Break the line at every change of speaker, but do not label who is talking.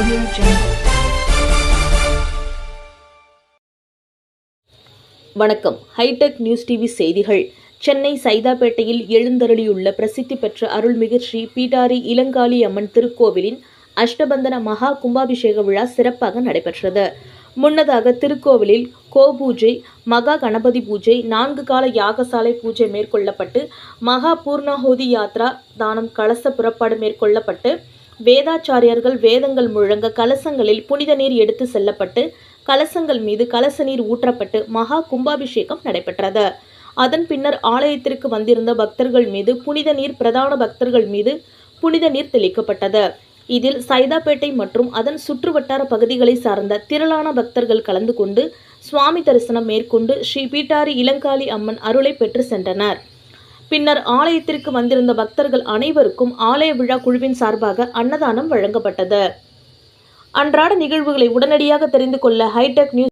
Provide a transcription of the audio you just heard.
Audio Jungle.
வணக்கம். Hitech news TV செய்திகள். சென்னை சைதாப்பேட்டையில் எழுந்தருளியுள்ள பிரசித்தி பெற்ற அருள்மிகு ஸ்ரீ பீடாரி இளங்காளி அம்மன் திருக்கோவிலின் அஷ்டபந்தன மகா கும்பாபிஷேக விழா சிறப்பாக நடைபெற்றது. முன்னதாக திருக்கோவிலில் கோபூஜை, மகா கணபதி பூஜை, 4 கால யாகசாலை பூஜை மேற்கொள்ளப்பட்டு, மகா பூர்ணாஹூதி யாத்ரா தானம் கலச புறப்பாடு மேற்கொள்ளப்பட்டு, வேதாச்சாரியர்கள் வேதங்கள் முழங்க கலசங்களில் புனித நீர் எடுத்து செல்லப்பட்டு, கலசங்கள் மீது கலச நீர் ஊற்றப்பட்டு மகா கும்பாபிஷேகம் நடைபெற்றது. அதன் பின்னர் ஆலயத்திற்கு வந்திருந்த பக்தர்கள் மீது புனித நீர், பிரதான பக்தர்கள் மீது புனித நீர் தெளிக்கப்பட்டது. இதில் சைதாப்பேட்டை மற்றும் அதன் சுற்றுவட்டார பகுதிகளை சார்ந்த திரளான பக்தர்கள் கலந்து கொண்டு சுவாமி தரிசனம் மேற்கொண்டு ஸ்ரீ பீடாரி இளங்காளி அம்மன் அருளை பெற்று சென்றனர். பின்னர் ஆலயத்திற்கு வந்திருந்த பக்தர்கள் அனைவருக்கும் ஆலய விழா குழுவின் சார்பாக அன்னதானம் வழங்கப்பட்டது. அன்றாட நிகழ்வுகளை உடனடியாக தெரிந்து கொள்ள ஹைடெக் நியூஸ்